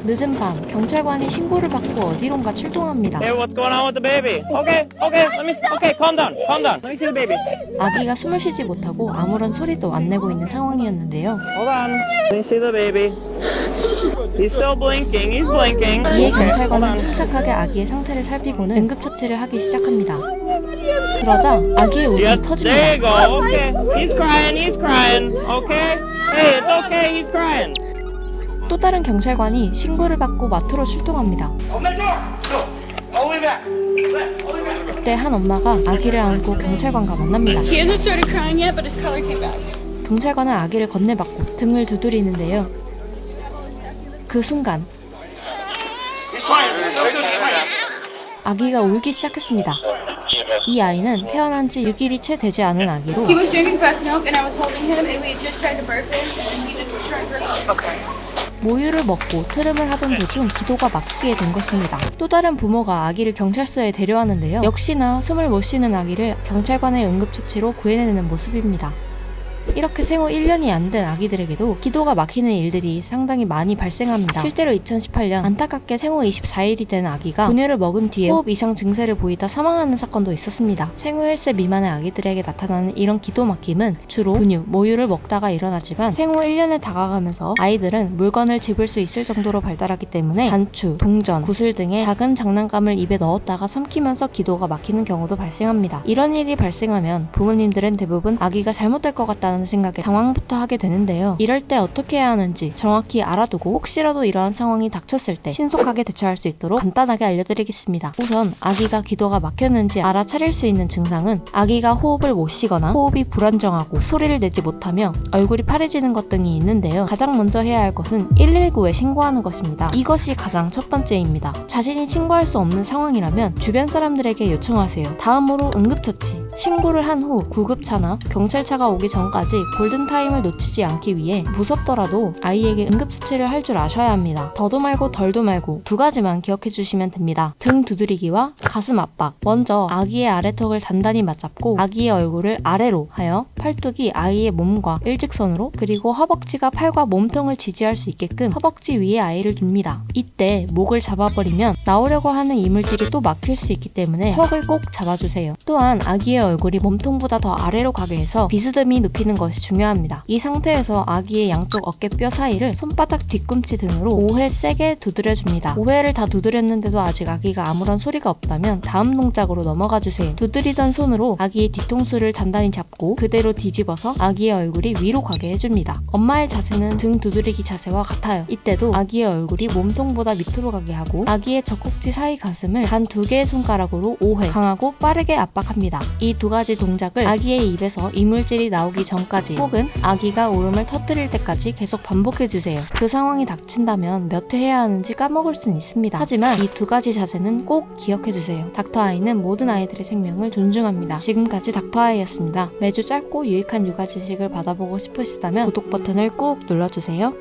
늦은 밤 경찰관이 신고를 받고 어디론가 출동합니다. Hey, what's going on with the baby? Okay, calm down. Let me see the baby. 아기가 숨을 쉬지 못하고 아무런 소리도 안 내고 있는 상황이었는데요. Hold on. Let me see the baby. He's still blinking. He's blinking. 이에 Okay, hold 경찰관은 on. 침착하게 아기의 상태를 살피고는 응급처치를 하기 시작합니다. 그러자 아기의 울음이 Yep, there you 터집니다. go. Okay, he's crying. Okay. Hey, it's okay. He's crying. 또 다른 경찰관이 신고를 받고 마트로 출동합니다. 그때 한 엄마가 아기를 안고 경찰관과 만납니다. He hasn't started crying yet, but his color came back. 경찰관은 아기를 건네받고 등을 두드리는데요. 그 순간 아기가 울기 시작했습니다. 이 아이는 태어난 지 6일이 채 되지 않은 아기로 He was drinking breast milk, and I was holding him, and we had just tried to burp him, and then he just tried to burp. 모유를 먹고 트름을 하던 도중 기도가 막히게 된 것입니다. 또 다른 부모가 아기를 경찰서에 데려왔는데요. 역시나 숨을 못 쉬는 아기를 경찰관의 응급처치로 구해내는 모습입니다. 이렇게 생후 1년이 안 된 아기들에게도 기도가 막히는 일들이 상당히 많이 발생합니다. 실제로 2018년 안타깝게 생후 24일이 된 아기가 분유를 먹은 뒤에 호흡 이상 증세를 보이다 사망하는 사건도 있었습니다. 생후 1세 미만의 아기들에게 나타나는 이런 기도 막힘은 주로 분유, 모유를 먹다가 일어나지만 생후 1년에 다가가면서 아이들은 물건을 집을 수 있을 정도로 발달하기 때문에 단추, 동전, 구슬 등의 작은 장난감을 입에 넣었다가 삼키면서 기도가 막히는 경우도 발생합니다. 이런 일이 발생하면 부모님들은 대부분 아기가 잘못될 것 같다는 생각에 당황부터 하게 되는데요. 이럴 때 어떻게 해야 하는지 정확히 알아두고 혹시라도 이러한 상황이 닥쳤을 때 신속하게 대처할 수 있도록 간단하게 알려드리겠습니다. 우선 아기가 기도가 막혔는지 알아차릴 수 있는 증상은 아기가 호흡을 못 쉬거나 호흡이 불안정하고 소리를 내지 못하며 얼굴이 파래지는 것 등이 있는데요. 가장 먼저 해야 할 것은 119에 신고하는 것입니다. 이것이 가장 첫 번째입니다. 자신이 신고할 수 없는 상황이라면 주변 사람들에게 요청하세요. 다음으로 응급처치. 신고를 한 후 구급차나 경찰차가 오기 전까지 골든타임을 놓치지 않기 위해 무섭더라도 아이에게 응급처치를 할 줄 아셔야 합니다. 더도 말고 덜도 말고 두 가지만 기억해 주시면 됩니다. 등 두드리기와 가슴 압박. 먼저 아기의 아래턱을 단단히 맞잡고 아기의 얼굴을 아래로 하여 팔뚝이 아이의 몸과 일직선으로 그리고 허벅지가 팔과 몸통을 지지할 수 있게끔 허벅지 위에 아이를 둡니다. 이때 목을 잡아버리면 나오려고 하는 이물질이 또 막힐 수 있기 때문에 턱을 꼭 잡아주세요. 또한 아기의 얼굴이 몸통보다 더 아래로 가게 해서 비스듬히 눕히는 것이 중요합니다. 이 상태에서 아기의 양쪽 어깨뼈 사이를 손바닥 뒤꿈치 등으로 5회 세게 두드려줍니다. 5회를 다 두드렸는데도 아직 아기가 아무런 소리가 없다면 다음 동작으로 넘어가 주세요. 두드리던 손으로 아기의 뒤통수를 단단히 잡고 그대로 뒤집어서 아기의 얼굴이 위로 가게 해줍니다. 엄마의 자세는 등 두드리기 자세와 같아요. 이때도 아기의 얼굴이 몸통보다 밑으로 가게 하고 아기의 젖꼭지 사이 가슴을 단 2개의 손가락으로 5회 강하고 빠르게 압박합니다. 이 두 가지 동작을 아기의 입에서 이물질이 나오기 전까지 혹은 아기가 울음을 터뜨릴 때까지 계속 반복해주세요. 그 상황이 닥친다면 몇 회 해야 하는지 까먹을 수는 있습니다. 하지만 이 두 가지 자세는 꼭 기억해주세요. 닥터아이는 모든 아이들의 생명을 존중합니다. 지금까지 닥터아이였습니다. 매주 짧고 유익한 육아 지식을 받아보고 싶으시다면 구독 버튼을 꾹 눌러주세요.